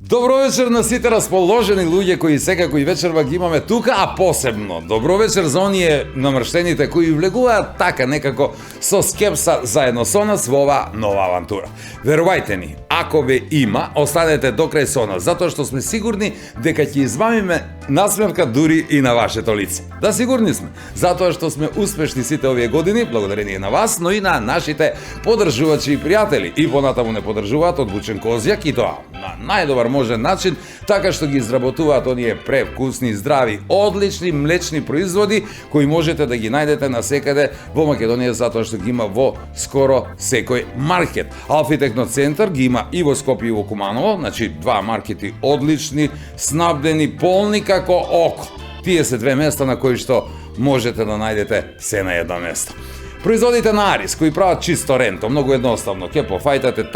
Добро вечер на сите расположени луѓе кои секако и вечерва ги имаме тука, а посебно добро вечер за оние намрштените кои влегуваат така некако со скепса заедно со нас во оваа нова авантура. Верувајте ни, ако ве има, останете до крај со нас, затоа што сме сигурни дека ќе измамиме насмевка дури и на вашето лице. Да, сигурни сме, затоа што сме успешни сите овие години, благодарение на вас, но и на нашите поддржувачи и пријатели. И понатаму не поддржуваат од Вучен Козјак, и тоа на најдобар можен начин, така што ги изработуваат оние превкусни, здрави, одлични млечни производи кои можете да ги најдете насекаде во Македонија, затоа што ги има во скоро секој маркет. Алфи Техноцентар ги има и во Скопје и во Куманово, значи два маркети одлични, снабдени, полни како око. Тие се две места на кои што можете да најдете се на едно место. Производите на Арис, кои прават чисто ренто, многу едноставно, ке пофајтате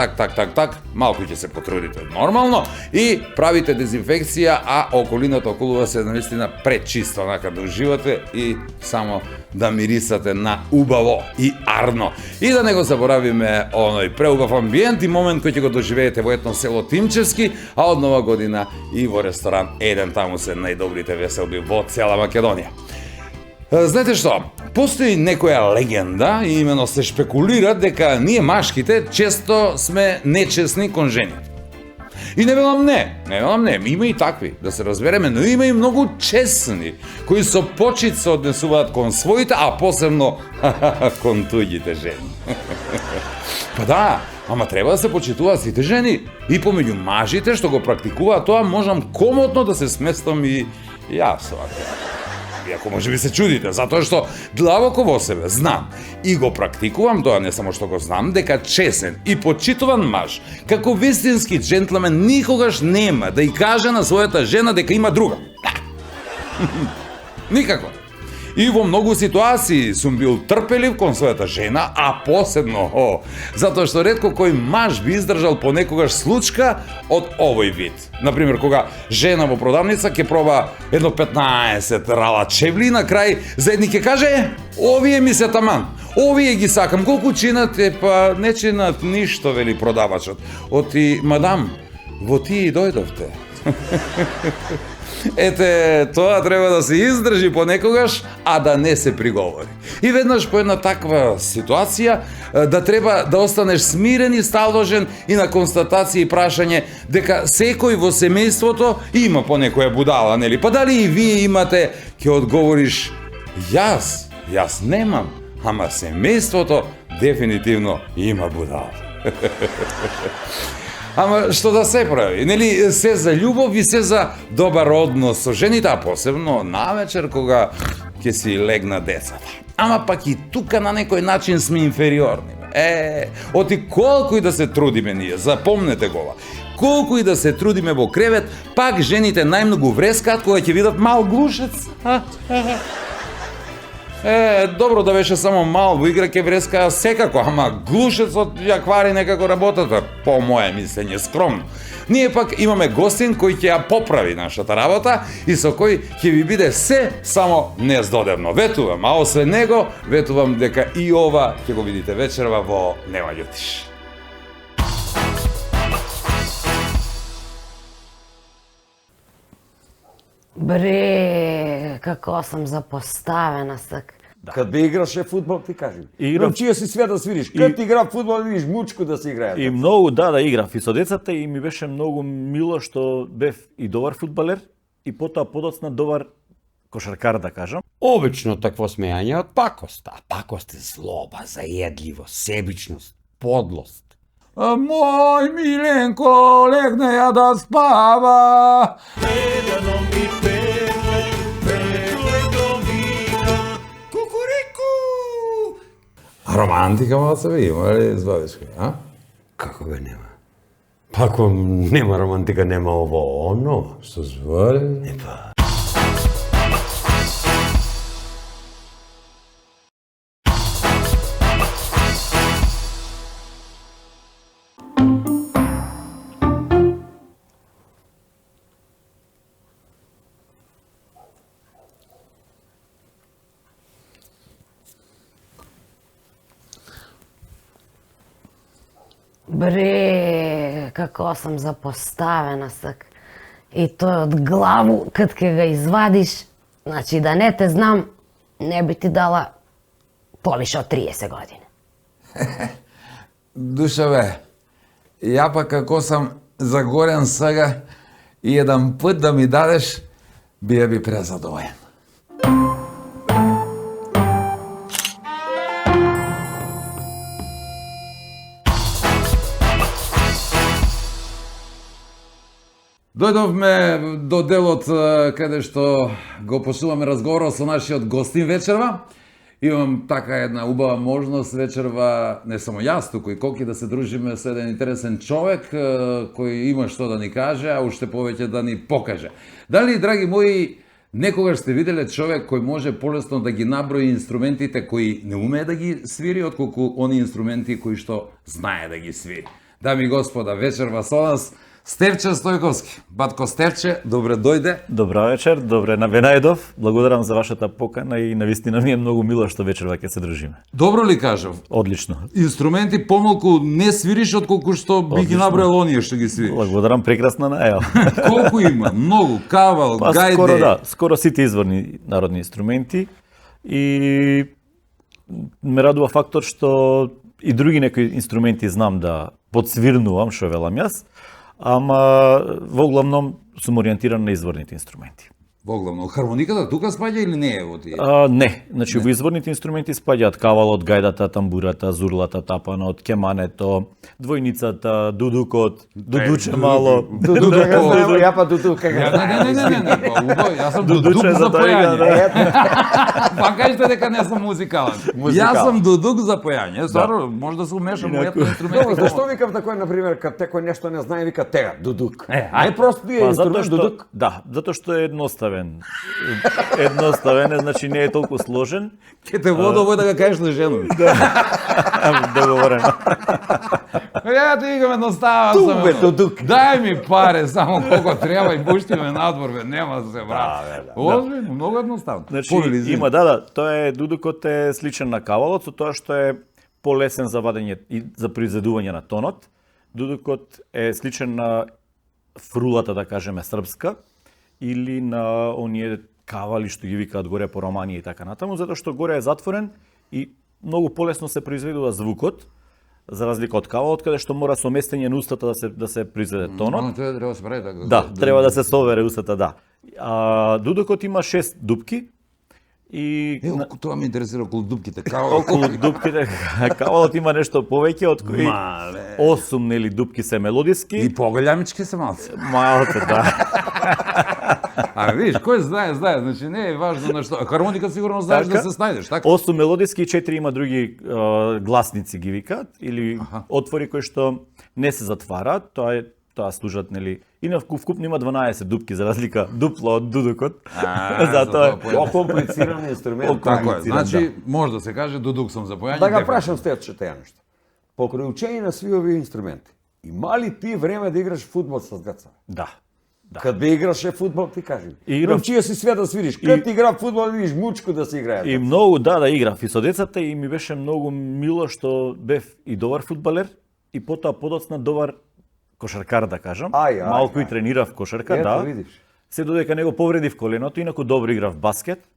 так, малку ќе се потрудите нормално и правите дезинфекција, а околината околу вас е наистина пречисто, онака да уживате и само да мирисате на убаво и арно. И да не го заборавиме оној преубав амбиент и момент кој ќе го доживеете во етно село Тимчевски, а од нова година и во ресторан Еден, таму се најдобрите веселби во цела Македонија. Знаете што? Постои некоја легенда и имено се шпекулира дека ние машките често сме нечесни кон жените. И не велам не, има и такви, да се разбереме, но има и многу чесни, кои со почит се однесуваат кон своите, а посебно кон туѓите жени. Па да, ама треба да се почитуваат сите жени, и помеѓу мажите што го практикуваат тоа, можам комотно да се сместам и јас овака. Иако може би се чудите, затоа што длабоко во себе знам и го практикувам тоа, не само што го знам, дека чесен и почитуван маж, како вистински джентлмен, никогаш нема да ја каже на својата жена дека има друга. Никако. И во многу ситуации сум бил трпелив кон својата жена, а посебно затоа што ретко кој маж би издржал понекогаш случка од овој вид. Например, кога жена во продавница ќе проба едно 15 рала чевли, на крај заедник ќе каже: овие ми се таман, овие ги сакам, колку чинате? Па не чинат ништо, вели продавачот. Оти, мадам, во тие и дојдовте. Ете, тоа треба да се издржи понекогаш, а да не се приговори. И веднаш по една таква ситуација, да треба да останеш смирен и сталожен и на констатација и прашање дека секој во семејството има по некоја будала, нели? Па дали и вие имате, ќе одговориш: јас немам, ама семејството дефинитивно има будала. Ама што да се прави, нели, се за љубов и се за добар однос со жените, а посебно навечер кога ќе си легна децата. Ама пак и тука на некој начин сме инфериорни. Оти колку и да се трудиме ние, запомнете го ова. Колку и да се трудиме во кревет, пак жените најмногу врескаат кога ќе видат мал глушец. Добро да беше само мал во игра ќе вреска секако, ама глушецот ја квари некако работата, по моје мислење скромно. Ние пак имаме гостин кој ќе ја поправи нашата работа и со кој ќе ви биде се само нездодевно. Ветувам, а освен него, ветувам дека и ова ќе го видите вечерва во Нема љутиш. Бре, како сам запоставена сак. Да. Кад бе играше фудбал, ти кажи. Играв. Чија си свет да свириш. Кад ти игра фудбал, видиш мучко да се играе. И многу, да играв и со децата и ми беше многу мило што бев и добар фудбалер и потоа подоцна добар кошаркар, да кажам. Обично такво смејање од пакост, а пакост е злоба, заедливост, себичност, подлост. Мој Миленко легне ја да спава. Романтика во себе има ли, Збавичка, а? Како бе нема? Па ако нема романтика, нема ово, оно. Што збори? Епа. Бре, како сам запоставена сак. И тој од главу, кад ке го извадиш, значи да не те знам, не би ти дала повише од 30 години. Душеве, ја па како сам загорен сега и еден пат да ми дадеш, бија би презадоволен. Дојдовме до делот каде што го почнуваме разговорот со нашиот гостин вечерва. Имам така една убава можност вечерва, не само јас, туку и Коки, да се дружиме со еден интересен човек кој има што да ни каже, а уште повеќе да ни покаже. Дали, драги мои, некогаш сте виделе човек кој може полесно да ги наброи инструментите кои не умее да ги свири, отколку они инструменти кои што знае да ги свири? Дами и господа, вечерва со нас Стефче Стојковски. Батко Стефче, добре дојде. Добра вечер, добре навенајдов. Благодарам за вашата покана и навистина ми е многу мило што вечерва ќе се дружиме. Добро ли кажав? Одлично. Инструменти помалку не свириш отколку што би ги наброил оние што ги свириш. Благодарам, прекрасна најава. Колку има? Многу, кавал, гајде. Скоро да, скоро сите изворни народни инструменти и ме радува фактот што и други некои инструменти знам да подсвирнувам, што велам јас, ама во главном сум ориентиран на изворните инструменти. Во главно, хармониката тука спаѓа или не е во тие? Не, значи во изворните инструменти спаѓаат кавалот, гајдата, тамбурата, зурлата, тапанот, кемането, двојницата, дудукот, дудуче мало. Дудук, ја па дудук. Не, па убаво, јас сум дудук Дудуче за за појање. Па кажете дека не сум музикален. Јас сум дудук за појање. Стварно, може да се умешам во еден инструмент. Добро, зашто викам такој, например, кад некој нешто не знае, вика тега, дудук. Не просто е инструмент дудук. Да, затоа што е едноставен. Едноставен е, значи не е толку сложен. Ке те вода овој да ga кажеш на жену. Договорено. Ја ти викам едноставен Ту, сам. бе, дудук. Дај ми паре само колку треба и пушти ме надвор, бе, нема да се врати. Озбилно, многу едноставно. Значи, Повели, има, да, тоа е, дудукот е сличен на кавалот, со тоа што е полесен за вадење и за произведување на тонот. Дудукот е сличен на фрулата, да кажеме, српска, или на оние кавали што ги викаат горе по Романија и така натаму, затоа што горе е затворен и многу полесно се произведува звукот, за разлика од кавалот, каде што мора со местење на устата да се произведе тонот. Тоа треба да се прави така. Да, треба да се совере устата, да. Дудукот има 6 дупки и Тоа ме интересира околу дупките. околу дупките кавалот има нешто повеќе, од кои 8 нели дупки се мелодиски. И поголемички се малце. Малце, да. А видиш, кој знае, значи не е важно на што. Хармоника сигурно знаеш Така. да се снајдеш, така? 8 мелодиски и 4 има други гласници ги викаат, или отвори кои што не се затвараат, тоа служат, нели, и на вкупно има 12 дупки, за разлика дупло од дудукот. Затоа По-комплициран инструмент. Така е, значи може да се каже дудук сум за појање. Да га прашам Стефче теја нешто. Покрај учење на сви овие инструменти, има ли ти време да играш фудбал со згаца? да. Каде играше фудбал, ти кажи. Играв- В чија си свет да свириш? Каде игра фудбал, видиш мучку да се играе. И многу, да играв и со децата и ми беше многу мило што бев и добар фудбалер и потоа подоцна добар кошаркар, да кажам. Малку и тренирав кошарка, Ето, да. видиш. Се додека не го повредив коленото, инаку добро играв баскет.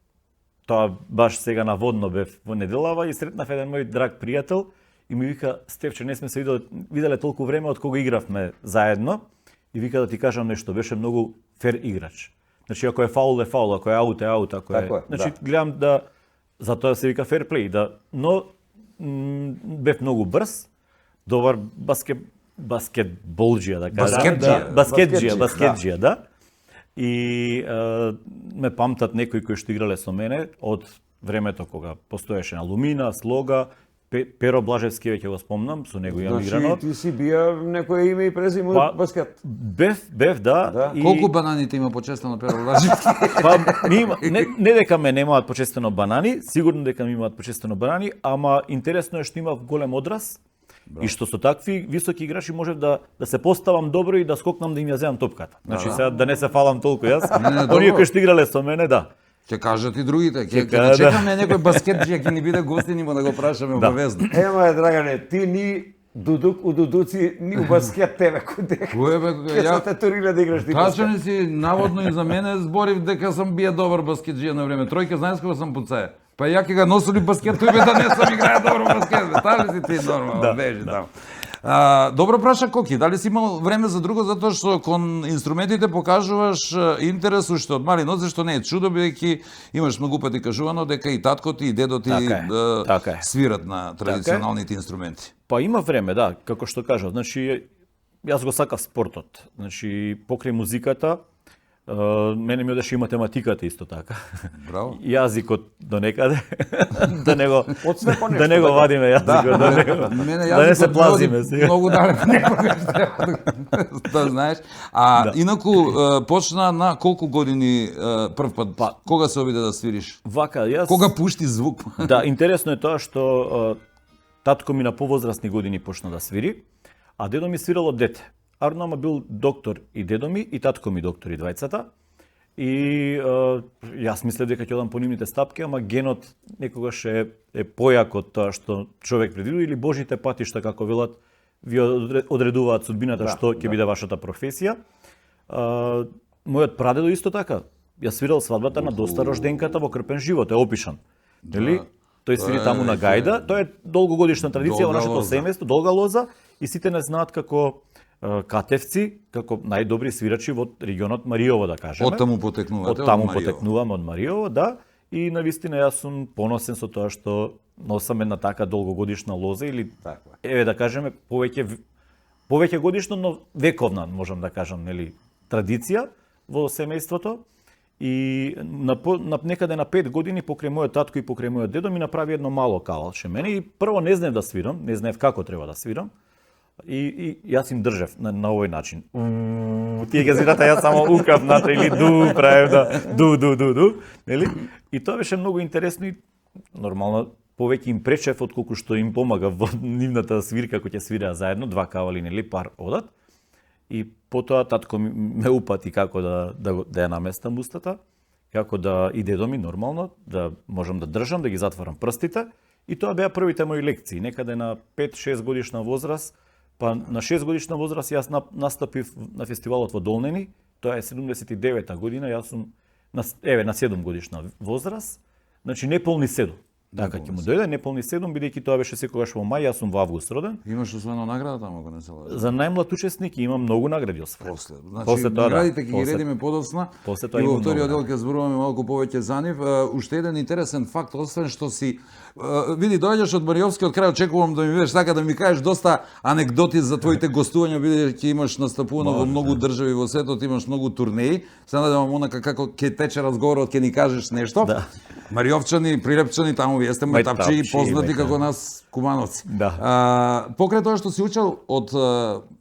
Тоа баш сега наводно бев во неделава и сретнав еден мој драг пријател и ми вика: "Стефче, не сме се виделе толку време од кога игравме заедно." И вика да ти кажам нешто, беше многу фер играч. Значи ако е фаул е фаул, ако е аут е аут, ако Тако е, значи да. гледам да затоа се вика фер плей, да, но бев многу брз, добар баскетболџија, да кажам. Баскетџија. Баскетџија, да. И ме памтат некои кои што играле со мене од времето кога постоеше на Лумина, Слога, Перо Блажевски, веќе го спомнам, со него имам играно. Значи ти си бија некој име и презиме Па, од баскет. Бев, да. И... Колку бананите има почестено Перо Блажевски? Па, не дека ме немаат почестено банани, сигурно дека ми имаат почестено банани, ама интересно е што имав голем одраз и што со такви високи играчи можев да се поставам добро и да скокнам да им ја земам топката. Значи сега да не се фалам толку јас. Оние кои што играле со мене, да. Ќе кажат и другите, ќе кажа, да. чекаме некој баскетџија ќе ни биде гостин и да го прашаме обавезно. Ема, Драгане, ти ни Дудук у Дудуци ни у баскет тебе куде. Кој бе, Ке се те туриле да играш ти баскет. Тачани си, наводно и за мене зборив дека сам бие добар баскетџија на време. Тројка знаеш кога сам пуцае? Па ја ке га носили баскет, тој бе да не сам играе добро баскет. Тали си ти нормално, бежи таму. Добро праша Коки, дали си имал време за друго, затоа што кон инструментите покажуваш интерес уште од мали нозе, што не е чудо, бидејќи имаш многу пати кажувано дека и татко ти и дедо ти така е. свират на традиционалните инструменти. Па има време, да, како што кажав. Значи, јас го сакав спортот. Значи, покрај музиката, мене ми одеше и математиката исто така. Браво. Јазикот до некаде. да не го Од по да не го вадиме јазикот, да не го. Мене Да не се јазикот плазиме води сега. многу далеко некогаш треба да знаеш. Инаку почна на колку години прв пат? Кога се обиде да свириш? Вака, јас Кога пушти звук? Да, интересно е тоа што татко ми на повозрастни години почна да свири, а дедо ми свирал од дете. Арно бил доктор и дедо ми, и татко ми доктори двајцата. И јас мислев дека ќе одам по нивните стапки, ама генот некогаш е појак од тоа што човек предвидува или божите патишта, како велат, ви одредуваат судбината што ќе биде вашата професија. Мојот прадедо исто така. Јас свирал свадбата на доста рожденката во Крпен живот, е опишан. Нели? Тој свири таму на гајда. Тоа е долгогодишна традиција во нашето семејство, долга лоза, и сите не знаат како катевци, како најдобри свирачи во регионот Мариово, да кажеме. Од таму потекнувате? Од таму потекнуваме од Мариово, да. И навистина јас сум поносен со тоа што носам една така долгогодишна лоза или еве да кажеме повеќе годишно, но вековна, можам да кажам, нели, традиција во семејството. И некаде на 5 години покрај мојот татко и покрај мојот дедо ми направи едно мало кавалче мене и прво не знаев да свирам, не знаев како треба да свирам. И јас им држев на овој начин. Тие ги свирата, јас само укав натре или ду правев да ду, нели? И тоа беше многу интересно и нормално повеќе им пречев отколку што им помага во нивната свирка кој ќе свираа заедно, два кавали, нели, пар одат. И потоа татко ме упати како да ја наместам устата, како да и дедо ми нормално, да можам да држам, да ги затварам прстите. И тоа беа првите мои лекции. Некаде на 5-6 годишна возраст, па на 6 годишна возраст јас настапив на фестивалот во Долнени. Тоа е 79-та година, јас сум на 7 годишна возраст. Значи неполни 7. Така ќе му дојде неполни 7, бидејќи тоа беше секогаш во мај, јас сум во август роден. Имаш освено награда таму, ако не се лажам? За најмлад учесник имам многу награди освоени. После, наградите ќе ги редиме подоцна. И во вториот дел ќе зборуваме малку повеќе за нив. Уште еден интересен факт, освен што си види, доаѓаш од Мариовскиот крај, очекувам да ми бидеш така да ми кажеш доста анекдоти за твоите гостувања, бидејќи имаш настапувано во многу држави во светот, имаш многу турнеи. Се надевам онака како ќе тече разговорот, ќе ни кажеш нешто. Да. Мариовчани, Прилепчани, таму вие сте мајтапчи и познати како нас кумановци. Да. Покрај тоа што си учел од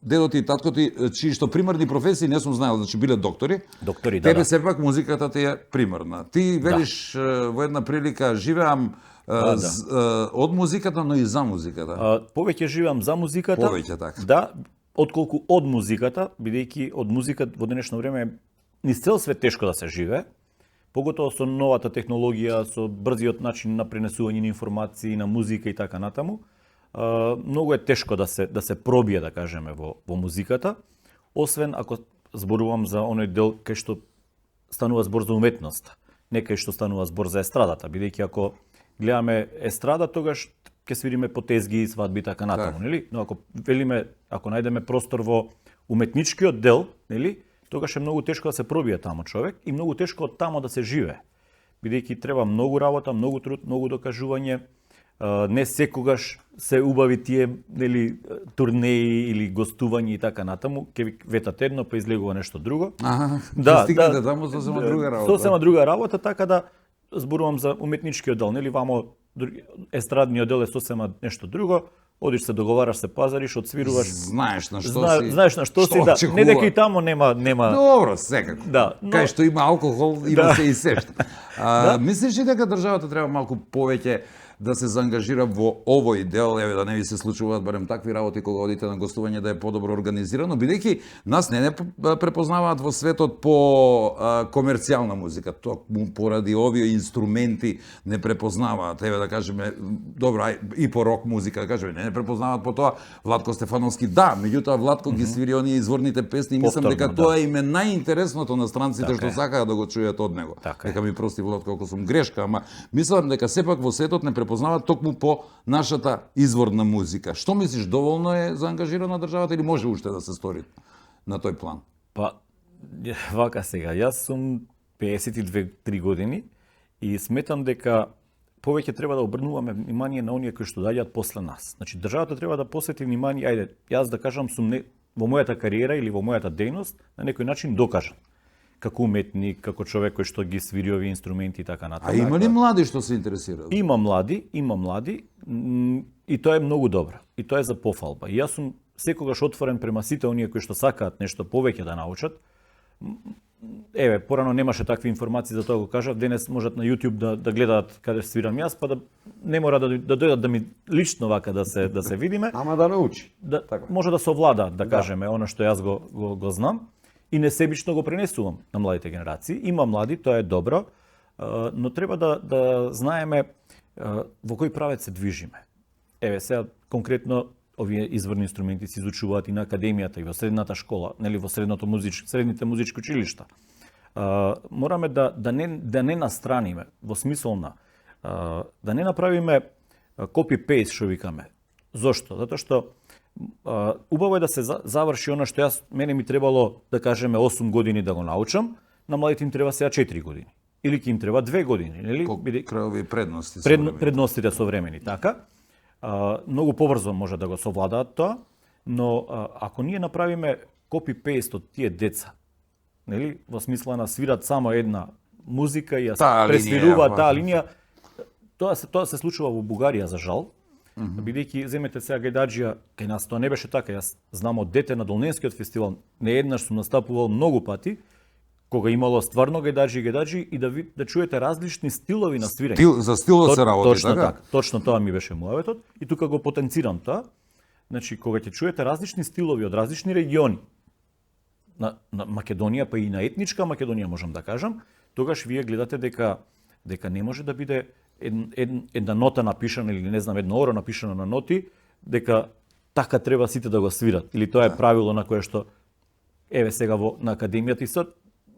дедоти и таткоти, чии што примерни професии не сум знаел, значи биле доктори. Доктори, да. Тебе сепак музиката ти е примерна. Ти велиш во една прилика живеам од музиката, но и за музиката. Повеќе живеам за музиката. Повеќе така. Да, отколку од музиката, бидејќи од музика во денешно време низ цел свет тешко да се живее. Поготово со новата технологија, со брзиот начин на пренесување на информации, на музика и така натаму, многу е тешко да се пробие, да кажеме, во музиката, освен ако зборувам за оној дел кај што станува збор за уметност, не кај што станува збор за естрадата, бидејќи ако гледаме естрада, тогаш ќе свириме потезги, свадби и така натаму, нели? Но ако најдеме простор во уметничкиот дел, нели? Тогаш е многу тешко да се пробие таму човек и многу тешко од таму да се живее. Бидејќи треба многу работа, многу труд, многу докажување. Не секогаш се убави тие, нели, турнеи или гостувања и така натаму. Ке ви ветат едно, па излегува нешто друго. Да, стигнете таму сосема друга работа. Сосема друга работа, така да зборувам за уметничкиот дел, нели, вамо естрадниот дел е сосема нешто друго. Одиш се договараш, се пазариш, одсвируваш. Знаеш на што си. Знаеш на што си, да. Не дека и таму нема. Добро, секако. Да, кај што има алкохол, има се и се што. Мислиш ли дека државата треба малку повеќе да се заангажира во овој дел, еве да не ви се случуваат барем такви работи кога одите на гостување да е подобро организирано, бидејќи нас не препознаваат во светот по комерцијална музика, токму поради овие инструменти не препознаваат, еве да кажеме, добро, и по рок музика, да кажеме, не препознаваат по тоа. Владко Стефановски, да, меѓутоа Владко ги свири оние изворните песни и мислам дека тоа им е најинтересното на странците што сакаат да го чујат од него. Дека ми прости Владко ако сум грешка, ама мислам дека сепак во светот не препознаваат токму по нашата изворна музика. Што мислиш, доволно е заангажирана државата или може уште да се стори на тој план? Па, вака сега, јас сум 52-3 години и сметам дека повеќе треба да обрнуваме внимание на оние кои што доаѓаат после нас. Значи, државата треба да посвети внимание, ајде, јас да кажам, сум во мојата кариера или во мојата дејност на некој начин докажан. Како уметник, како човек кој што ги свири овие инструменти и така натаму. А има ли млади што се интересираат? Има млади, и тоа е многу добро. И тоа е за пофалба. И јас сум секогаш отворен према сите оние кои што сакаат нешто повеќе да научат. Еве, порано немаше такви информации, за тоа го кажав, денес можат на YouTube да гледаат каде свирам јас, па да не мора да дојдат да ми лично вака да се видиме. Ама да научи. Може да се овладаат, да кажеме, она што јас го знам и несебично го пренесувам на младите генерации. Има млади, тоа е добро, но треба да знаеме во кој правец се движиме. Еве, сега конкретно овие изворни инструменти се изучуваат и на академијата, и во средната школа, нели во средните музички училишта. Мораме да не настраниме, во смисол на да не направиме копи-пейст, што викаме. Зошто? Затоа што убаво е да се заврши она што мене ми требало, да кажеме, 8 години да го научам, на младите им треба сега 4 години. Или ќе им треба 2 години, нели? Крајови предности. Предностите современи, така. Многу побрзо може да го совладаат тоа, но ако ние направиме копи-пейст од тие деца, нели, во смисла на свират само една музика и ја пресвируваат таа линија, тоа се случува во Бугарија, за жал. Бидејќи земете сега гајдаџија, кај нас тоа не беше така. Јас знам од дете на Долненскиот фестивал, нееднаш сум настапувал многу пати, кога имало стварно гајдаџи и да чуете различни стилови на свирење. За стилот се работи, така? Точно тоа ми беше муаветот и тука го потенцирам тоа. Значи, кога ќе чуете различни стилови од различни региони на Македонија, па и на етничка Македонија, можам да кажам, тогаш вие гледате дека не може да биде една нота напишана или не знам едно оро напишано на ноти, дека така треба сите да го свират. Или тоа е правило на кое што еве сега на академијата и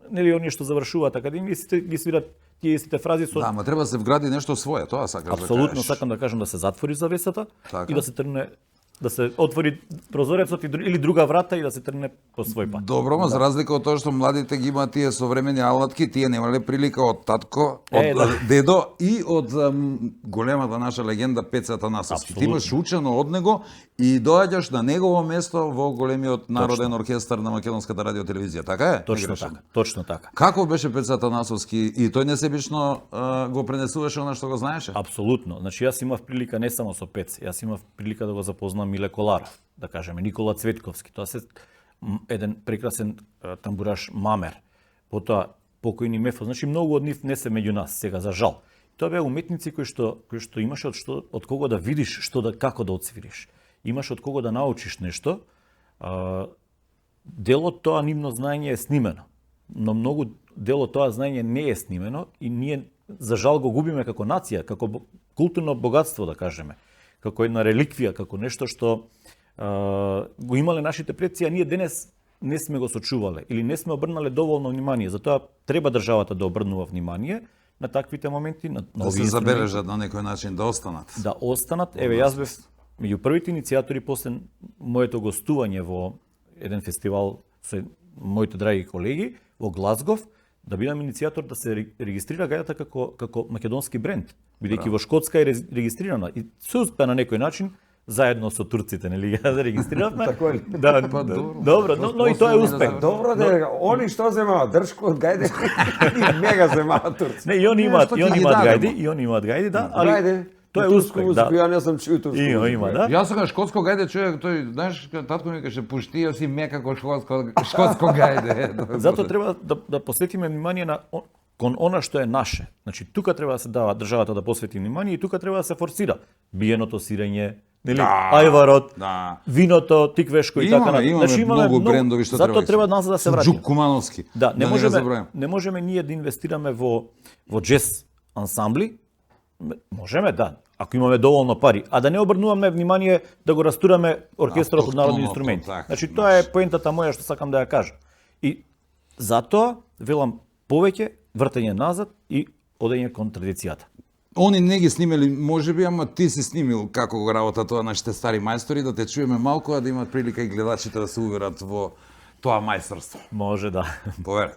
нели оние што завршуваат академија сите ги свират тие истите фрази со. Да, ама треба да се вгради нешто свое, тоа сакаш да кажеш. Апсолутно сакам да кажам да се затвори завесата и да се тргне, да се отвори прозорецот или друга врата и да се тргне по свој пат. Добро, но за разлика од тоа што младите ги имаат тие современи алатки, тие немале прилика од татко, од дедо и од големата наша легенда Пеце Атанасовски. Ти имаш учено од него и доаѓаш на негово место во големиот народен оркестар на Македонската радиотелевизија, така е? Точно така. Како беше Пеце Атанасовски и тој несебично го пренесуваше она што го знаеше? Апсолутно. Значи јас имав прилика не само со Пеце, јас имав прилика да го запознам Миле Коларов, да кажеме Никола Цветковски. Тоа се еден прекрасен тамбураш Мамер. Потоа покојни Мефо, значи многу од нив не се меѓу нас сега, за жал. Тоа беа уметници кои што имаше од кого да видиш како да отсвириш. Имаш од кого да научиш нешто. Дел од тоа нивно знаење е снимено, но многу дел од тоа знаење не е снимено и ние за жал го губиме како нација, како културно богатство, да кажеме, како една реликвија, како нешто што го имале нашите предци, а ние денес не сме го сочувале или не сме обрнале доволно внимание. Затоа треба државата да обрнува внимание на таквите моменти, на да се забележат на некој начин, да останат. Да останат. Еве, јас бев меѓу првите иницијатори после моето гостување во еден фестивал со моите драги колеги во Глазгов, да бидам иницијатор да се регистрира гајдата како македонски бренд, бидејќи во Шкотска е регистрирана и се успеа на некој начин заедно со турците, нели ја да регистрировавме. Така ли? Да, добро, но и тоа е успех. Добро, они што земаат дршко од гајде и мега земаат турци. Не, и они имаат гајди, да, али тоа е успех, да. Ја не сум чуo турско. Има, да. Јас сакам шкотско гајде, човек, тој, знаеш, татко ми каже пушти, си мека како шкотско гајде. Затоа треба да посветиме внимание на кон она што е наше. Значи, тука треба да се дава државата да посвети внимание и тука треба да се форсира. Биеното сирење, нели, ајварот, виното, тиквешко и така натаму. Имаме многу брендови што треба. Затоа треба назад да се вратиме. Джук Кумановски. Да, не не можеме ние да инвестираме во джез ансамбли. Можеме, да, ако имаме доволно пари, а да не обрнуваме внимание да го растураме оркестрот од народни инструменти. Значи, тоа е поентата моја што сакам да ја кажам. И затоа, велам, повеќе вртење назад и одење кон традицијата. Они не ги снимели, можеби, ама ти си снимил како го работа тоа нашите стари мајстори, да те чуеме малку, а да имат прилика и гледачите да се уверат во тоа мајсторство. Може да. Повере.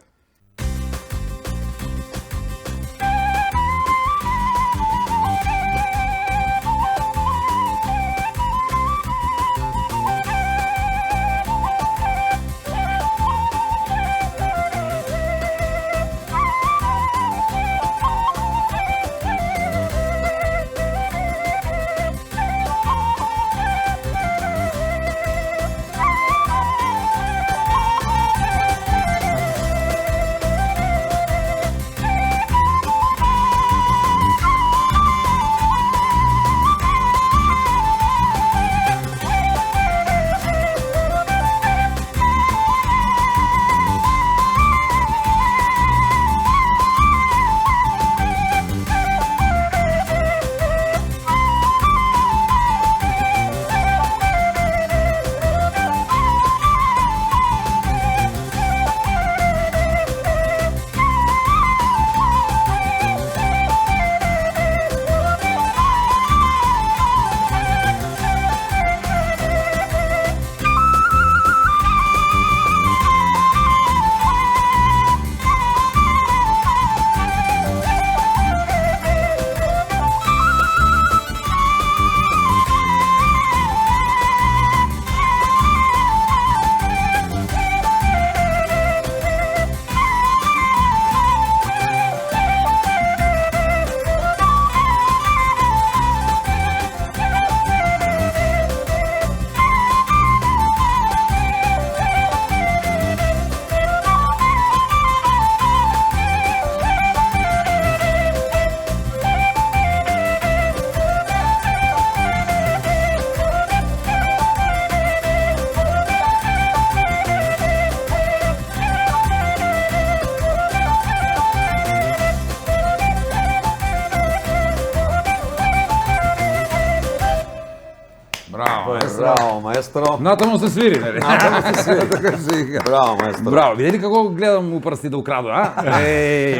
Браво, маестро. Натаму се свири, нели? Натаму се свири. Така се вика. Браво, маестро. Браво, видели како гледам упрсти да украду, а?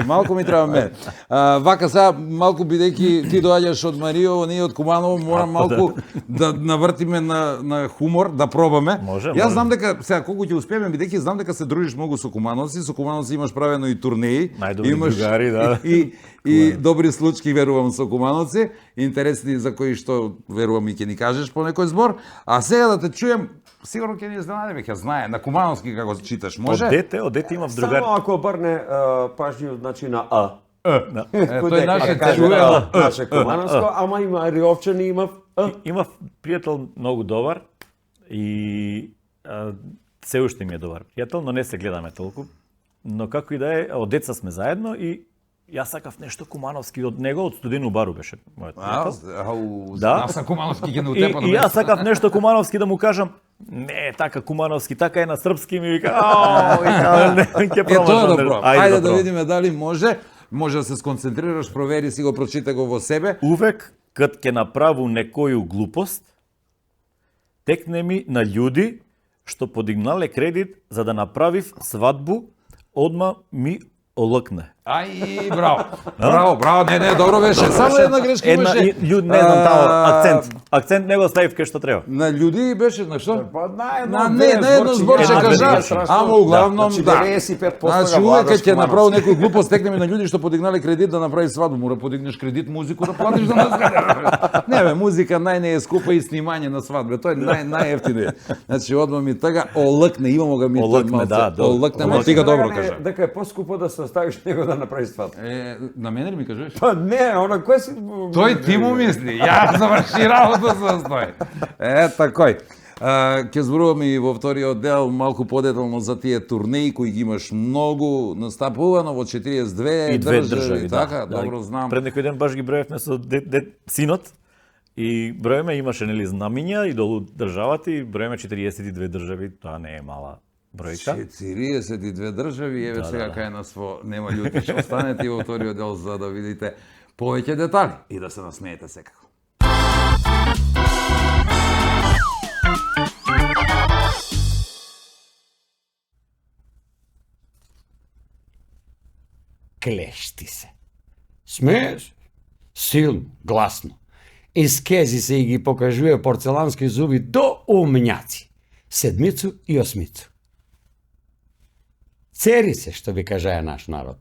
Малку ми треба мен. Вака сега, малку бидејќи ти доаѓаш од Мариово, ние од Куманово, морам малку да навртиме на хумор, да пробаме. Може, Јас знам дека, сега колку ќе успееме, бидејќи знам дека се дружиш многу со кумановци, имаш правено и турнеи. Најдобри другари, да. И добри случаи, верувам, со кумановци, интересни за кои што, верувам, и ќе ни кажеш по некој збор. А сега да те чуем, сигурно ќе ни изненадиме, ќе знае, на кумановски како читаш, може? Од дете имав другар. Само ако обрне пажњу, значи на А. Тој наше чуено. Наше кумановско, ама има Риовчани, има А. Имав пријател многу добар и се уште ми е добар пријател, но не се гледаме толку. Но како и да е, од деца сме заедно и јас сакав нешто кумановски од него, од Студено бару беше мојот пријател. Да. Јас сам кумановски ќе не утепа. И јас сакав нешто кумановски да му кажам, не, така кумановски, така е на српски, ми вика, ќе пробам. Тоа е добро. Ајде да видиме дали може. Може да се сконцентрираш, провери си го, прочита го во себе. Увек, кад ќе направу некоju глупост, текне ми на људи што подигнале кредит за да направив свадбу, одма ми олакне. Ај, браво. Браво, не, добро беше. Само една грешка имаше. Не знам тамо, акцент не го ставив кај што треба. На људи беше, на што? На едно зборче кажа, ама углавном, да. 95% Значи, увека ќе направи некој глупост, текне ми на људи што подигнале кредит да направи свадба, мора подигнеш кредит, музику да платиш да нас. Не бе, музика нај не е скупа и снимање на свадба, тоа е најевтино. Значи, одма ми тага олакне, имамо ga ми олакне, да, олакне, ама ти га добро кажа. Дека е поскупо да се оставиш него да направи свадба. На мене ли ми кажеш? Па не, она кој си... Тој ти му мисли, ја заврши работа со тој. Такој. Ќе зборуваме и во вториот дел малку подетално за тие турнеи кои ги имаш многу настапувано во 42 И две држави, така, добро знам. Пред некој ден баш ги броевме со синот и броеме имаше нели знамиња и долу државата и броеме 42 држави, тоа не е мала бројка. 42 држави, еве сега кај нас во нема љути, што останете и во вториот дел за да видите повеќе детали и да се насмеете секако. Клешти се. Смее се. Силно, гласно. Искези се и ги покажува порцелански зуби до умњаци. Седмицу и осмицу. Цери се, што би кажаја наш народ.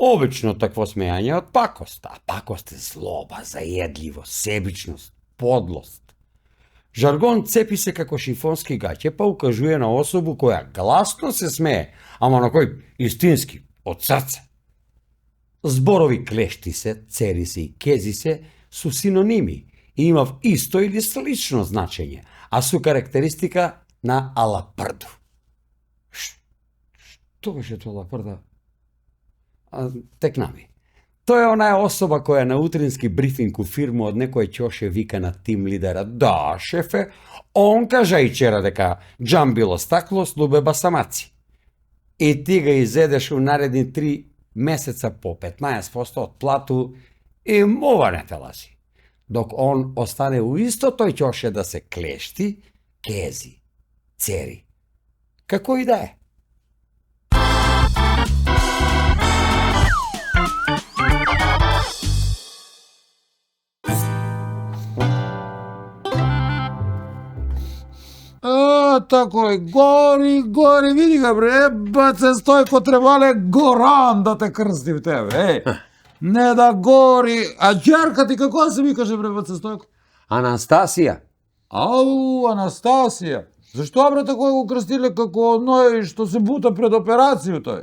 Обично такво смејање од пакост, а пакост е злоба, заедливост, себичност, подлост. Жаргон цепи се како шифонски гаќе, па укажува на особу која гласно се смее, ама на кој истински, од срце. Зборови клешти се, цери се и кези се су синоними и имав исто или слично значење, а су карактеристика на алапрду. Што беше тоа алапрда? Текнами. Тоа е онаа особа која на утрински брифинг у фирма од некој ќоше вика на тим лидера: "Да, шефе, он кажа и вчера дека џамбило стакло слубе басамаци." И ти га изедеш у наредни 3 месеца по 15% од плату и мова не те лази. Док он остане у исто тој ќоше да се клешти, кези, цери. Како и да е. Такој, гори, види га бре, баце Стојко требале горан да те крстив тебе, не да гори, а đерка ти како се викаше бре, баце Стојко? Анастасија. Ау, Анастасија, зашто бре такој го крстиле како оној што се бута пред операцију тој?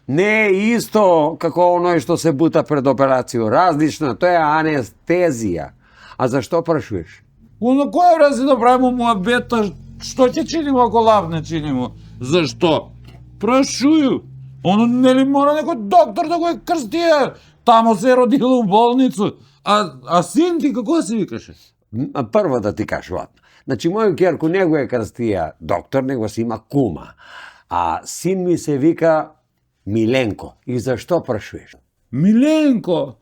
Не е исто како оној што се бута пред операцију, различно, тоа е анестезија. А зашто прашуваш? На кој време си да правимо муабета, што ќе чинимо ако лав не чинимо? Зашто? Прашую. Оно нели мора некој доктор да го е крстие? Тамо се родило у болницу. А син ти како се викаше? Прво да ти кажувам. Значи, моју ќерку не го е крстија доктор, него си има кума. А син ми се вика Миленко. И зашто прашуваш? Миленко?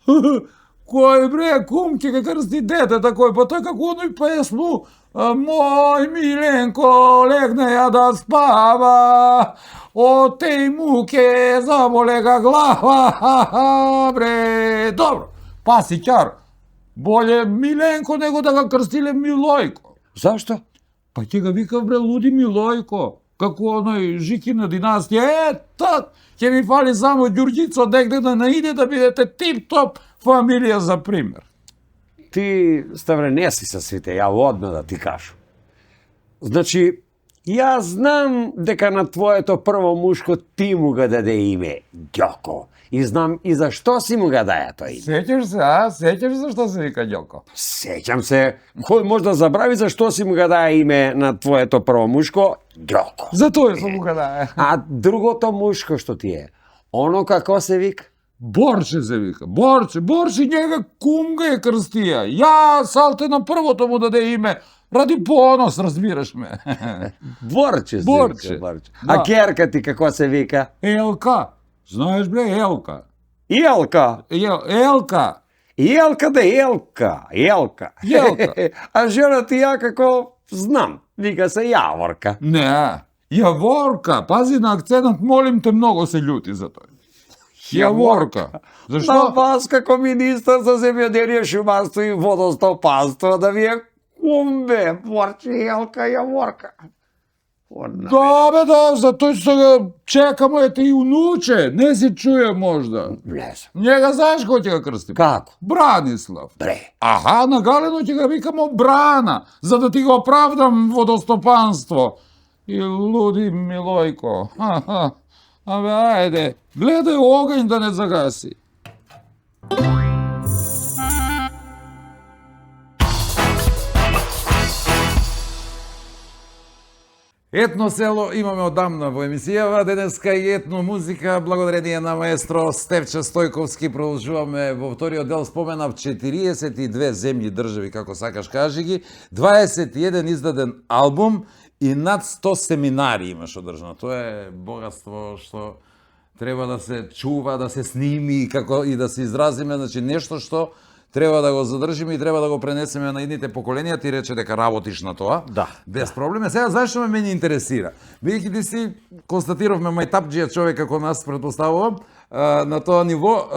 Кој бре, кум ќе га крсти дете такој, па тој како оној песму, мој Миленко легне ја да спава, од теј муке заболега глава, бре, добро, паси ќар, боле Миленко него да га крстиле Милојко. Зашто? Па ќе га викав бре луди Милојко, како оној Жикина династија, так, ќе ми фали само Ѓурѓицо негде да наиде да бидете тип-топ фамилија за пример. Ти, Ставре, не си со свите, ја одно да ти кажу. Значи, ја знам дека на твоето прво мушко ти му га даде име Ѓоко. И знам и зашто си му га даја тој име. Сеќаш се, а? Сеќаш зашто се вика Ѓоко? Сеќам се, кој може да забрави зашто си му га даја име на твоето прво мушко Ѓоко. Затоа сум му га даја. А другото мушко што ти е, оно како се вика? Борче се вика. Борче njega кум га е крстија. Ја салте на првото му даде име ради понос, разбираш ме. Борче се Борче. вика, Борче. Да. А ќерка ти како се вика? Елка. Знаеш бре, Елка. Елка. Елка. Елка да Елка. Елка. А жена ти ја како знам, вика се Јаворка. Не, Јаворка. Пази на акценат, молим те, многу се љути за тој. Јаворка. На Зашто? вас како министар за земјоделие, шумарство и водостопанство да ви е кумбе, Борче, Елка, Јаворка. Да, бе, да, за тој сега чека мојете и унуче, не си чуе можда. Не знам. Njega знаеш кој ќе го крсти? Како? Бранислав. Бре. Аха, на Галено ќе го викамо Брана, за да ти го оправдам водостопанство. И луди Милојко. Абе, ајде, гледај огањ да не загаси. Етно село имаме одамна во емисијава, денеска и етно музика, благодарение на маестро Стефче Стојковски. Продолжуваме во вториот дел, споменав 42 земји, држави, како сакаш кажи ги, 21 издаден албум и над 100 семинари имаш одржано. Тоа е богатство што треба да се чува, да се сними како и да се изразиме, значи нешто што треба да го задржиме и треба да го пренесеме на идните поколенија. Ти рече дека работиш на тоа. Да. Без проблем. Сега зашто ме интересира? Бидејќи ти си констатиравме мајтапџија човек како нас, предпоставувам, на тоа ниво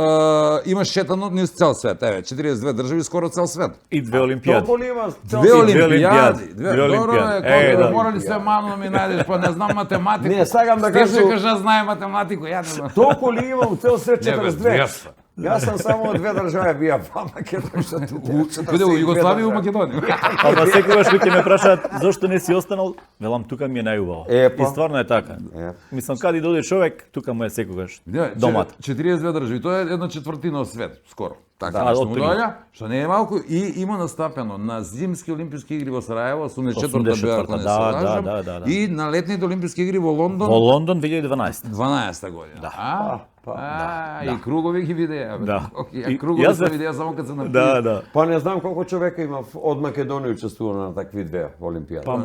имаш шетано низ цел свет. Еве, 42 држави, скоро цел свет. И 2 олимпијади. Толку ли има? Две олимпијади. Две Добро олимпијади. е, Да. морали се мано ми најдеш, па не знам математика. Не, сакам да Стефче кажу- кажа знае математику, ја не знам. Толку ли има у цел свет Не, бе, 42? 200. Јас сам само од две држави бија во Македонија, што ту. Биде у Југославија и у Македонија. Ама секогаш кој ќе ме прашаат зошто не си останал, велам тука ми е најубаво. Епа. И стварно е така. Мислам каде дојде човек, тука му е секогаш Не, домата. 42 држави, тоа е една четвртина од свет, скоро. Така, Да, нешто му отприлика. доаѓа, што не е малку, и има настапено на зимски олимписки игри во Сараево, 84-та беа, ако не се да, лажам, да. и на летните олимписки игри во Лондон, Во Лондон 2012. 12-та година. Да. И кругови ги видеа. бе. Да. Ја И- кругови јас се бев- видеа само кога се напи. Да. Па не знам колку човека има од Македонија учествува на такви две олимпијади. Па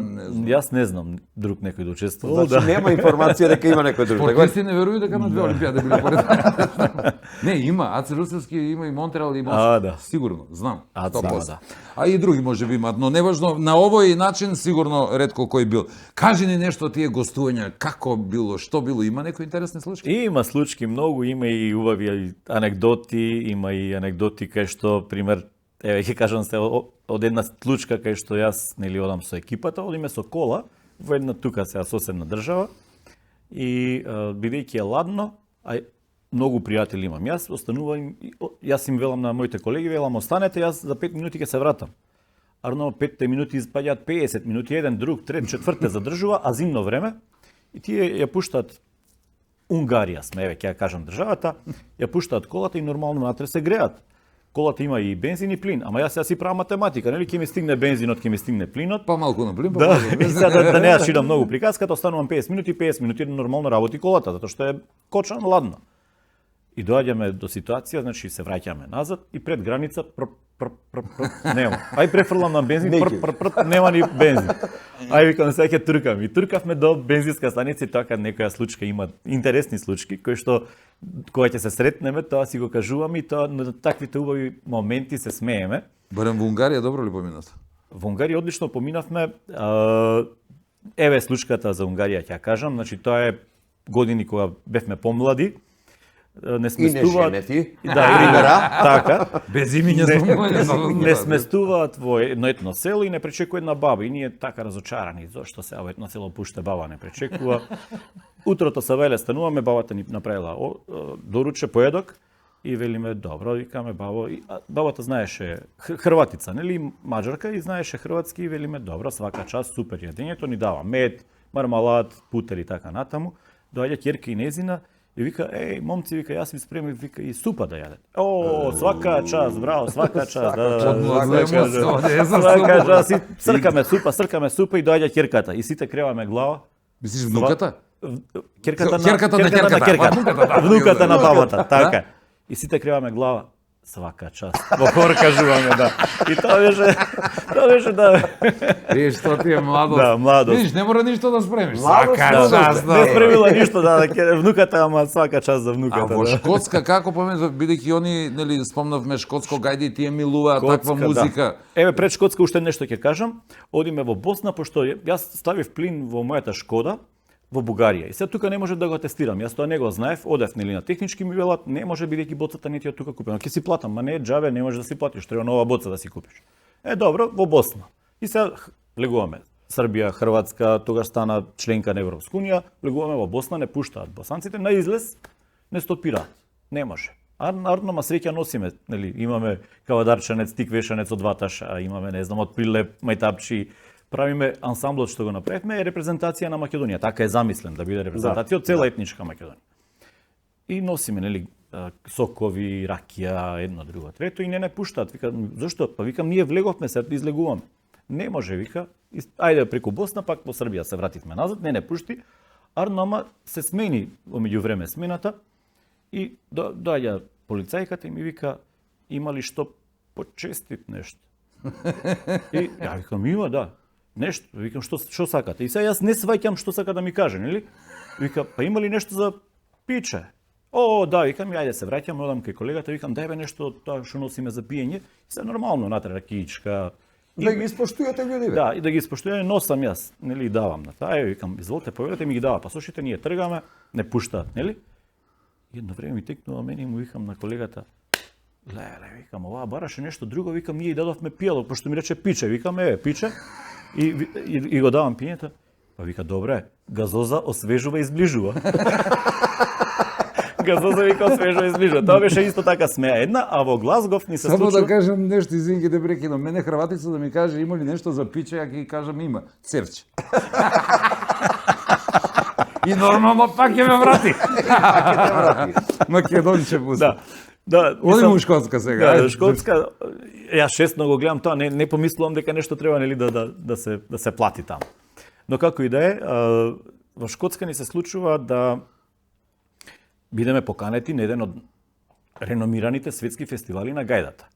јас не знам друг некој да учествува. Значи нема информација дека има некој друг. Така Спортисти не веруваат дека на две олимпијади биле поред. Не, има, Аце Русевски има и Монреал и Москва. Да. Сигурно, знам. Аце, 100%. да. А и други може би имаат, но неважно, на овој начин сигурно ретко кој бил. Кажи ни нешто тие гостувања, како било, што било, има некои интересни случаи? Има случаи многу, има и убави анегдоти, има и анегдоти кај што, пример, еве ќе кажам се од една случка кај што јас нели одам со екипата, одиме со кола во една тука сега соседна држава и бидејќи е ладно, а многу пријатели имам. Јас останувам, јас им велам на моите колеги, велам останете, јас за 5 минути ќе се вратам. Арно 5 минути испаѓаат 50 минути, еден, друг, трет, четврте задржува, а зимно време и тие ја пуштаат Унгарија сме, еве ќе ја кажам државата, ја пуштаат колата и нормално натре се греат. Колата има и бензин и плин, ама јас си правам математика, нели ќе ми стигне бензинот, ќе ми стигне плинот. Па малку на плин, па Да, малку на и сега да не ја ширам многу приказката, останувам 50 минути нормално работи колата, затоа што е кочан ладно. И доаѓаме до ситуација, значи се враќаме назад и пред граница нема. Ај префрлам на бензин, нема ни бензин. Ај викам сега ќе тркам. И тркавме до бензинска станица и така некоја случка има интересни случки кои што кога ќе се сретнеме, тоа си го кажуваме и тоа на таквите убави моменти се смееме. Барем во Унгарија добро ли поминат? Во Унгарија одлично поминавме. Еве случката за Унгарија ќе ја кажам, значи тоа е години кога бевме помлади. Не сместуваат. И не женети. Да, така. Без имиња спомнување. Не сместуваат во едно етно село и не пречекува една баба. И ние така разочарани, зошто се во етно село пуште баба не пречекува. Утрото са веле стануваме, бабата ни направила доруче поедок и велиме добро, викаме бабо, бабата знаеше хрватица, нели, маđарка и знаеше хрватски и велиме добро, свака час супер јадењето, ни дава мед, мармалад, путер и така натаму. Доаѓа ќерка и незина и вика, еј, момци, вика, јас ви спремив, вика, и супа да јадете. О, свака час, браво, свака час, свака час, и сркаме супа и доаѓа ќерката и сите креваме глава. Мислиш внуката? Ќерката Ќерката на ќерката. внуката на бабата, така. И сите креваме глава. Свака час. Во хор кажуваме, да. И тоа беше да. Видиш, што ти е младост. Да, младост. Видиш, не мора ништо да спремиш. Младост, Свака младост. час, Не спремила ништо, да, внуката, ама свака час за А внуката. во да. Шкотска како поминат, бидејќи они, нели, спомнавме Шкотско гајде и тие милуваат таква Шкотска, музика. Да. Еве пред Шкотска уште нешто ќе кажам. Одиме во Босна, пошто јас ставив плин во мојата Шкода во Бугарија. И сега тука не може да го тестирам. Јас тоа не го знаев, одев нели на технички ми велат, не може бидејќи боцата не ти е тука купена. Ќе си платам, ма не џабе, не може да си платиш, треба нова боца да си купиш. Добро, во Босна. И сега влегуваме. Србија, Хрватска, тогаш стана членка на Европска унија, влегуваме во Босна, не пуштаат босанците, на излез не стопираат. Не може. А народно ма среќа носиме, нели, имаме кавадарчанец, тиквешанец од ваташа, имаме, не знам, од прилеп, мајтапчи, правиме ансамблот што го направивме е репрезентација на Македонија. Така е замислен да биде репрезентација од цела етничка Македонија. И носиме, нели, сокови, ракија, едно, друго, трето и не пуштаат. Викам, зошто? Па викам, ние влеговме, се излегуваме. Не може, вика, ајде преку Босна, пак по Србија се вративме назад, не пушти, ар нама се смени омеѓу време смената и доаѓа полицајката и ми вика, има ли што почестит нешто? И ја викам, има, да. Нешто, викам, што сакате? И сега јас не сваќам што сака да ми каже, нели? Вика, па има ли нешто за пиче? О, да, викам, ајде се враќам, одам кај колегата, викам, дај бе нешто тоа што носиме за пиење. Се нормално натре ракичка. Да ги испоштувате луѓе, бе. Да, и да ги испоштуваме, носам јас, нели, давам на таа, викам, изволте, поверете ми ги дава, па слушайте, ние тргаме, не пуштаат, нели? Едно време ми текнува мене и му викам на колегата, леле, викам, оваа бараше нешто друго, викам, ние и дадовме пијалок, пошто ми рече пиче, викам, пиче, и го давам пињето. Па вика, добре, газоза освежува и зближува. Газоза вика освежува и зближува. Тоа беше исто така смеа една, а во Глазгов ни се Само случува... да кажам нешто, извинки да прекинам. Мене Хрватица да ми каже има ли нешто за пиче, ја ќе кажам има. Цевче. И нормално пак ќе ме врати. Македонче пуста. Да, Одиме у Шкотска сега. Да, Шкотска, јас честно го гледам тоа, не помислувам дека нешто треба нели да се плати таму. Но како и да е, во Шкотска ни се случува да бидеме поканети на еден од реномираните светски фестивали на гајдата.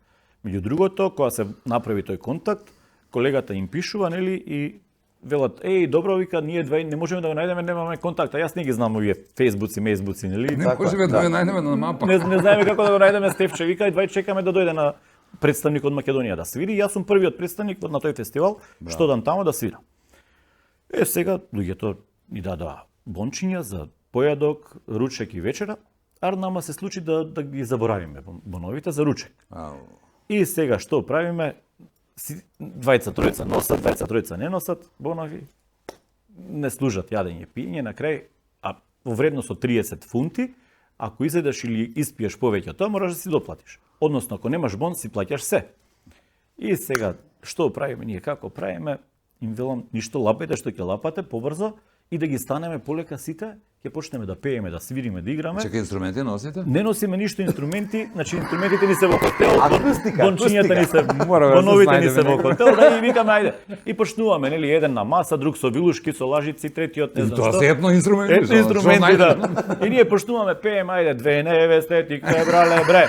Меѓу другото, кога се направи тој контакт, колегата им пишува, нели, и велат, добро, вика, ние двај не можеме да го најдеме, немаме контакт, а јас не ги знам овие фейсбуци, мејсбуци, нели? Не можеме да го најдеме на мапа. Не знаеме како да го најдеме Стефче, вика, и двај чекаме да дојде на представник од Македонија да свири. Јас сум првиот представник на тој фестивал, што дам таму да свирам. Сега луѓето ни дадоа бончиња за појадок, ручек и вечера, ар нама се случи да ги заборавиме боновите за ручек. И сега што правиме? Двајца тројца носат, двајца тројца не носат бонови, не служат јадење пиење на крај, а во вредност од 30 фунти, ако изедеш или испиеш повеќе од тоа, мораш да си доплатиш. Односно, ако немаш бон, си плаќаш се. И сега, што правиме ние, како правиме? Им велам, ништо, лапајте што ќе лапате побрзо и да ги станеме полека сите, ќе почнеме да пееме, да свириме, да играме. Чека, инструменти носите? Не носиме ништо инструменти, значи инструментите ни се во хотел, Акустика, бончињата ни се, боновите ни се во хотел, да и викаме ајде. И почнуваме, нели, еден на маса, друг со вилушки, со лажици, третиот не знам Тоа што. се етно инструменти. Етно инструменти, да. И ние почнуваме, пееме, ајде, две невесте, ти ке брале, бре.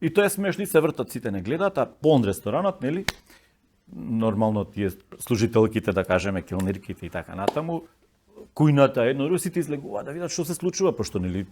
И тоа е смешно, се вртат, сите не гледаат, а пон ресторанот, нели, нормално тие служителките, да кажеме, келнирките и така натаму, кујната едно, русите излегуваат да видат што се случува, пошто нели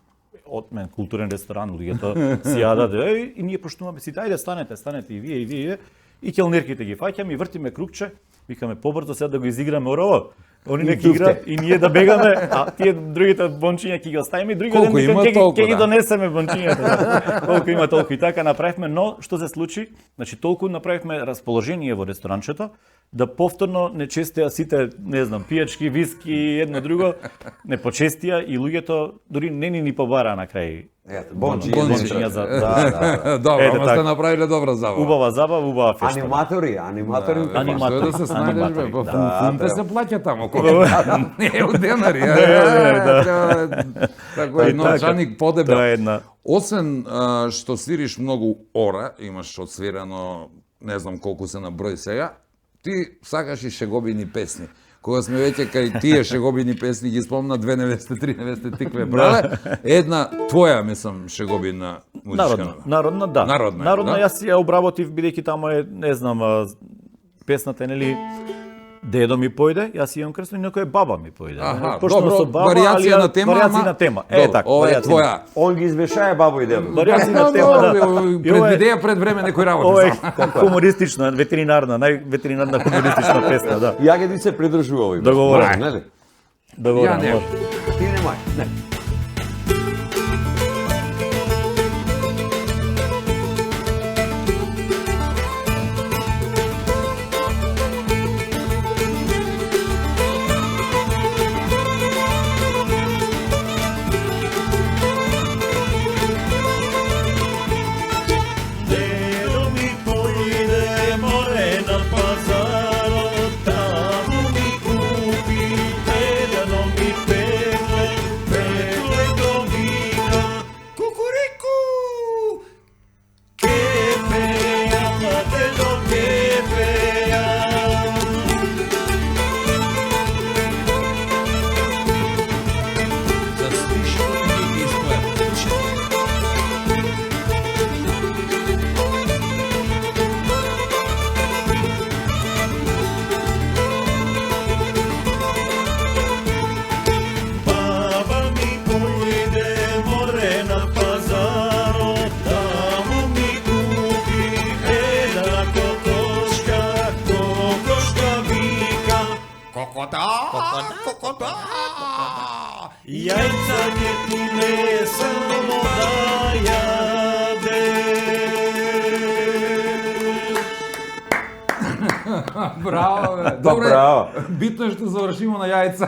од мен културен ресторан, луѓето си јадат, и ние почнуваме сите, ајде станете и вие, и келнирките ги фаќаме и вртиме кругче, викаме побрзо сега да го изиграме орово. Они не ќе играат и ние да бегаме, а тие другите бончиња ќе ги оставиме и другиот ден ќе ги донесеме бончињата. Колку има толку и така направивме, но што се случи? Значи толку направивме расположение во ресторанчето да повторно не честеа сите, не знам, пијачки, виски, едно друго, не почестија и луѓето дури не ни побара на крај. Бончиња за Добро, ама сте направиле добра забава. Убава забава, убава фешта. Аниматори. Што да се снајдеш, бе, фунте се плаќа таму. Не е од денари. Тако е новчаник подебел. Тоа е една. Освен што свириш многу ора, имаш одсвирано, не знам колку се на број сега, ти сакаш и шегобини песни. Кога сме веќе кај тие шегобини песни ги спомна, две невесте, три невесте тикве брале, една твоја, мислам, шегобина музичка. Народна, да. Народна, јас ја обработив, бидејќи таму е, не знам, песната, нели, дедо ми појде, јас имам крстно, и некој баба ми појде. Добро, варијација на тема, варијација на тема. Така, ова е твоја. Он ги избешае бабо и дедо. Варијација на тема, да. Предвидеја пред време некој работи. Ова е хумористична, ветеринарна, најветеринарна хумористична песна, да. Ја ги се придржува овој. Договорено. Нели? Договорено. Ја не. Ти немај. Не. Tamo mi kupi, te da non mi perle, Кокода. Јајца не ти не само да јаде. Браво, бе. Па, браво. Битно е што завршимо на јајца.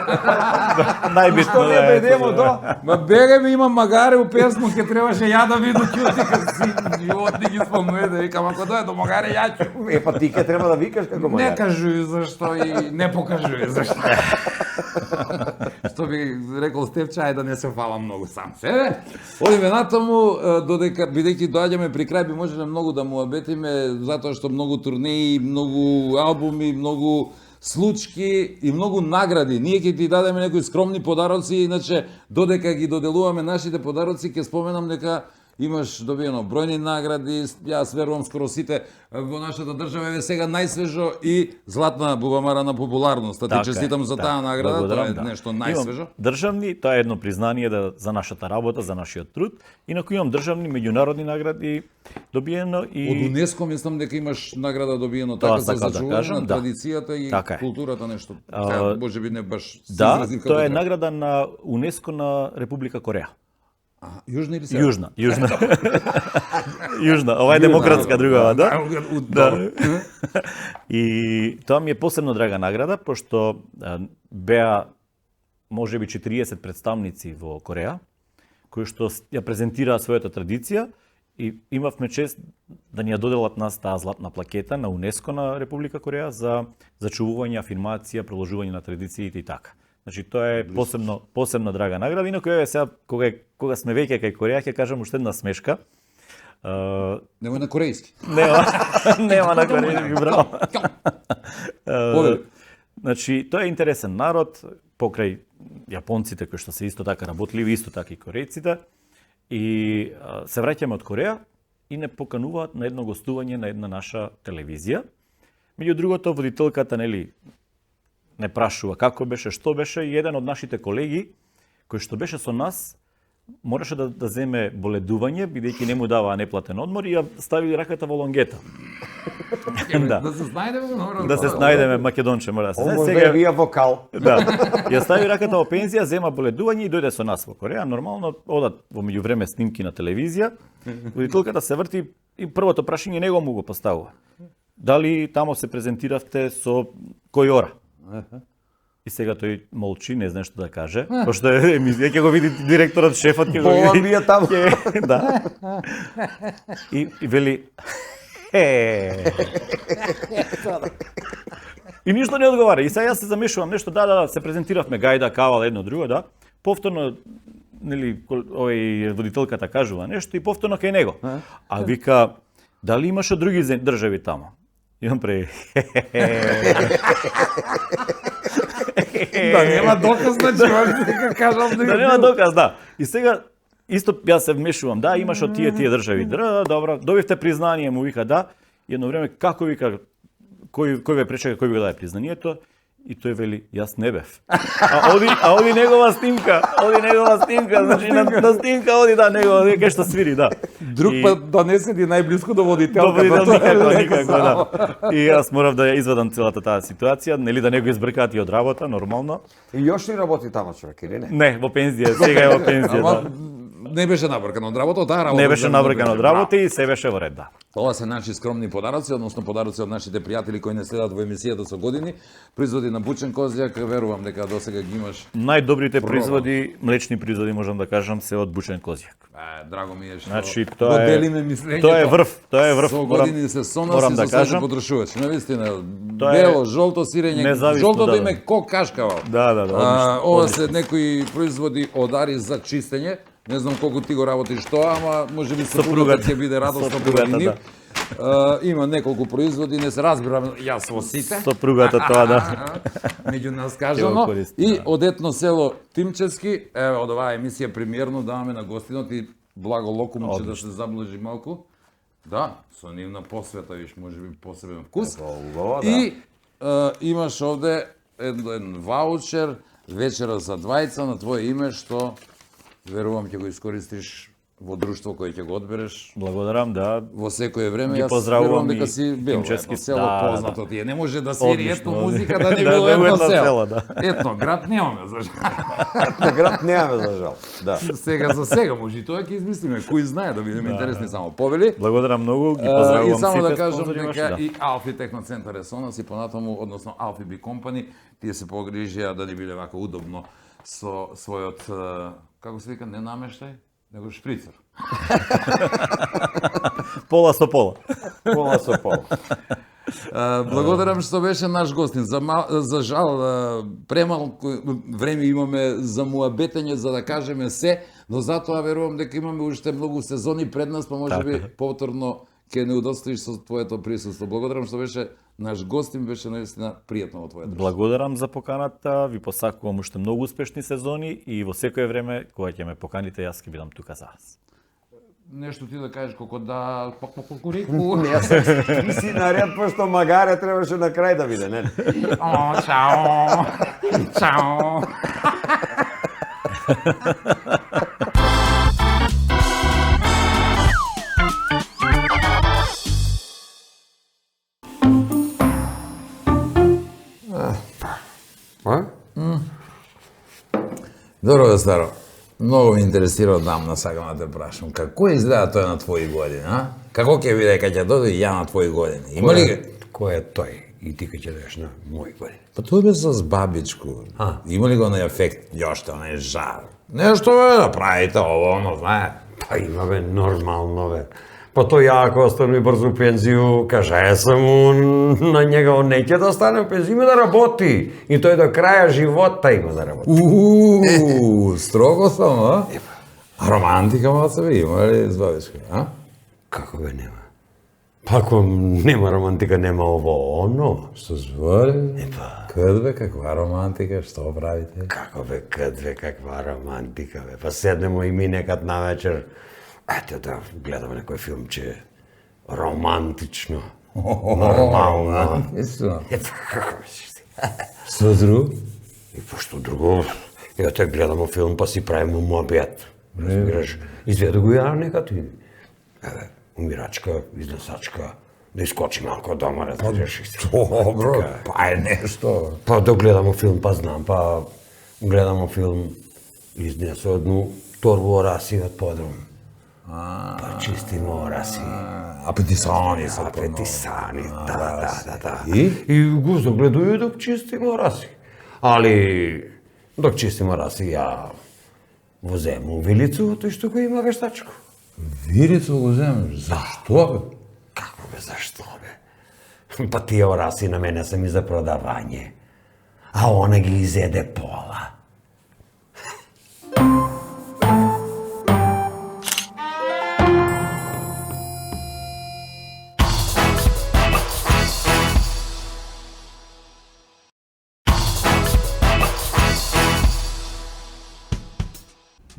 Најбитно Што не да дојдемо до? Ма бега ми има магаре у песмо, ке требаше ја да виду ќути кога си животни ги спомнува, да викам, ако дое до магаре ја ќе. Па ти ке треба да викаш како Не магаре. кажуј зашто и не покажуј зашто. Што би рекол Стефче, ај да не се фала многу сам себе. Одиме натаму, додека бидејќи доаѓаме при крај би можеле многу да му обетиме, затоа што многу турнеи, многу албуми, многу случки и многу награди. Ние ќе ти дадеме некои скромни подароци, иначе додека ги доделуваме нашите подароци, ќе споменам дека имаш добиено бројни награди, јас верувам скоро сите во нашата држава е сега најсвежо и златна бубамара на популарност. Ти честитам за таа награда, тоа е нешто најсвежо. Имам државни, тоа е едно признание за нашата работа, за нашиот труд. Инаку имам државни, меѓународни награди добиено и Од УНЕСКО мислам дека имаш награда добиено така за зачувување на традицијата и културата нешто. Можеби не баш се да, изразив како тоа е треба. награда на УНЕСКО на Република Кореја. Јужна или северна? Южна. Южна, ова е демократска другава, да? Да. И тоа ми е посебно драга награда, пошто беа можеби 40 представници во Кореја, кои што ја презентираа својата традиција и имавме чест да ни ја доделат нас таа златна плакета на УНЕСКО на Република Кореја за зачувување, афирмација, продолжување на традициите и така. Значи тоа е посебно драга награда. Инаку еве сега кога сме веќе кај Кореја ќе кажам уште една смешка. Немој на корејски. Нема на корејски, браво. Повели. Значи тоа е интересен народ покрај јапонците кои што се исто така работливи, исто така и корејците. И се враќаме од Кореја и не покануваат на едно гостување на една наша телевизија. Меѓу другото водителката нели не прашува како беше, што беше, и еден од нашите колеги, кој што беше со нас, мораше да земе боледување, бидејќи не му даваа неплатен одмор и ја стави раката во лонгета. Да се снајдеме, Да се снајдеме, македонче мора да се Ово снајде. вија вокал. Да. Ја стави раката во пензија, зема боледување и дојде со нас во Кореја. Нормално одат во меѓувреме снимки на телевизија. Водителката се врти и првото прашање него му го поставува. Дали тамо се презентиравте со кој ора? И сега тој молчи, не знае што да каже, пошто емисија ќе го види директорот, шефот ќе го Пола види. ми е таму. Да. И вели И ништо не одговара. И сега јас се замешувам нешто, да, се презентиравме гајда, кавал, едно друго, да. Повторно нели овој водителката кажува нешто и повторно кај него. А вика, дали имаше други држави тамо? Имам пре. Да нема доказ, значи, дека кажам Да нема доказ, да. И сега исто јас се вмешувам, да, имаш од тие држави. Да, добро, добивте признание, му вика да. И едно време како вика кој ве пречека, кој ви го даде признанието? И тој вели, јас не бев. А оди негова снимка, значи на снимка оди да негова, кај што свири, да. Друг пат да не седи најблиску до Добро, водителката. никако, да. И јас морав да ја извадам целата таа ситуација, нели да не го избркаат и од работа, нормално. И још ли работи тамо човек или не? Не, во пензија, сега е во пензија, Ама да. не беше набркан од работа, таа работа. Не беше набркан од работа и се беше во ред, да. Ова се наши скромни подароци, односно подароци од нашите пријатели кои не следат во емисијата со години. Производи на бучен козјак, верувам дека досега ги имаш. Најдобрите производи, млечни производи можам да кажам, се од бучен козјак. Драго ми е што Значи го тоа делиме мислењето. Тоа е врв, Со години се со нас морам и да со своите кажам. потрошувачи. Навистина, Тоа е бело, жолто сирење, независно, жолтото да, име ко кашкавал. Да, одлично. Ова одлично. се некои производи од Ари за чистење. Не знам колку ти го работиш тоа, ама можеби сопругата ќе биде радосно Сопругата, поради нив. да. Има неколку производи, не се разбирам јас во сите. Сопругата тоа, да. Меѓу нас Ќе кажано. го користи, И да. од етно село Тимчевски, еве од оваа емисија премиерно даваме на гостинот и благо локумче да се заблажи малку. Да, со нивна посвета, виш, можеби посебен вкус. Убаво, да. И имаш овде еден ваучер, вечера за двајца на твое име, што верувам ќе го искористиш во друштво кој ќе го одбереш Благодарам, да. во секое време. Ги Јас поздравувам верувам дека и си бил Тимчевски. едно село Да, познато да. ти е. Не може да свири Одлично. етно музика да не Да, било да, едно едно село. село, да. Етно град немаме за жал. На град немаме за жал. Да. Сега за сега може и тоа ќе измислиме. Кој знае да бидеме интересни само повели. Благодарам многу, ги И поздравувам само сите да кажам спонзори ваши, дека да. и Алфи Техноцентар е со нас и понатаму, односно Алфи Би Компани, тие се погрижија да ни биде вака удобно со својот, како се вика, не намештај, него шприцер. Пола со пола. Пола со пола. Благодарам што беше наш гостин. За жал, премалку време имаме за муабетење за да кажеме се, но затоа верувам дека имаме уште многу сезони пред нас, па можеби повторно ќе не удостоиш со твоето присуство. Благодарам што беше наш гостин, беше наистина пријатно во твоето. Благодарам за поканата, ви посакувам уште многу успешни сезони и во секое време кога ќе ме поканите, јас ќе бидам тука за вас. Нешто ти да кажеш колку да кукурику. Не, ти си наред, пошто магаре требаше на крај да биде, не? О, чао. Чао. А? Добро бе, старо. Многу ме интересира одамна, сакам да те прашам. Како изгледа тој на твои години, а? Како ќе биде кога ќе дојде и ја на твои години? Има ли ги? Кој е тој? И ти кога ќе дојдеш на мои години. Па тој бе со бабичку. А. Има ли го на ефект, јоште, онај жар? Нешто бе, да правите ово, оно, знае. Па има бе, нормално бе. Па тој ја ако остане брзо пензију, кажаја сам му на njega, он неќе да стане у пензију, има да работи. И тој до краја живота има да работи. Строго сам, а? А романтика малце бе, има ли с бабичка, а? Како бе нема? Па ако нема романтика, нема ово, оно. Што збори? Епа. Кад бе, каква романтика, што правите? Како бе, кад бе, каква романтика бе. Па седнемо и ми некад навечер, ете да гледаме некој филмче романтично. Нормално. Романтично. Епа, како мислиш ти? Што друго? И пошто друго, ете гледаме филм па си правиме муабет. Разбираш, изведу го ја некад и еве, умирачка, изнесачка, да искочи малко дома, разбираш. Добро, па е нешто. Па да гледаме филм, па знам, па гледаме филм, изнесо едну торбу ораси од подрум. Па чистимо ораси. Апетисани се Апетисани, да. И? И го загледуju док чистимо ораси. Али, док чистимо ораси, ја го зему вилицу, тој што го има вештачко. Вирицу го земеш, зашто бе? Како бе, зашто бе? Па тие ораси на мене се ми за продавање, а она ги изеде пола.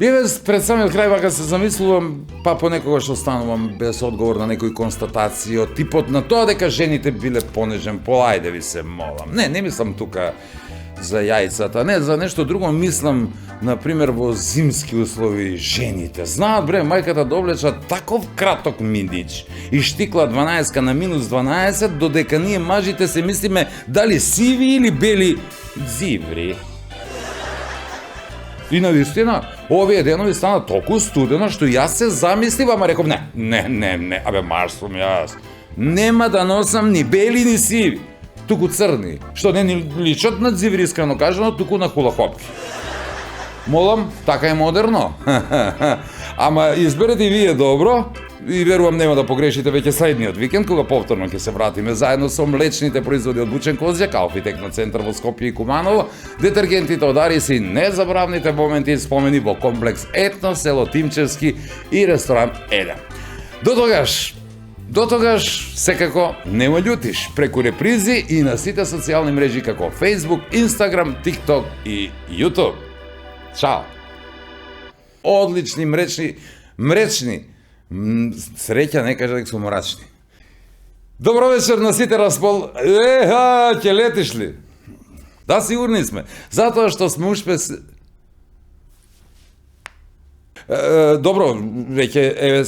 Бивес пред самиот крај вака се замислувам, па понекогаш останувам без одговор на некои констатации од типот на тоа дека жените биле понежен пол, ајде ви се молам. Не мислам тука за јајцата, не, за нешто друго мислам, например, во зимски услови жените. Знаат, бре, мајката да облеча таков краток минич и штикла 12 на минус 12, додека ние мажите се мислиме дали сиви или бели дзиври. И навистина, овие денови стана толку студено што јас се замислив, ама реков не, абе маш сум јас. Нема да носам ни бели ни сиви, туку црни, што не ни личат на дзиври, искрено кажано, туку на хулахопки. Молам, така е модерно. Ама изберете и вие добро и верувам нема да погрешите веќе следниот викенд кога повторно ќе се вратиме заедно со млечните производи од Бучен Козјак, Алфи Техноцентар во Скопје и Куманово, детергентите од Арис и незабравните моменти и спомени во комплекс Етно, село Тимчевски и ресторан Еден. До тогаш, секако, нема љутиш, преку репризи и на сите социјални мрежи како Facebook, Instagram, TikTok и YouTube. Чао! Одлични, мречни. Среќа не кажа дека сум мрачни. Добро вечер на сите ќе летиш ли? Да, сигурни сме. Затоа што сме Добро, веќе еве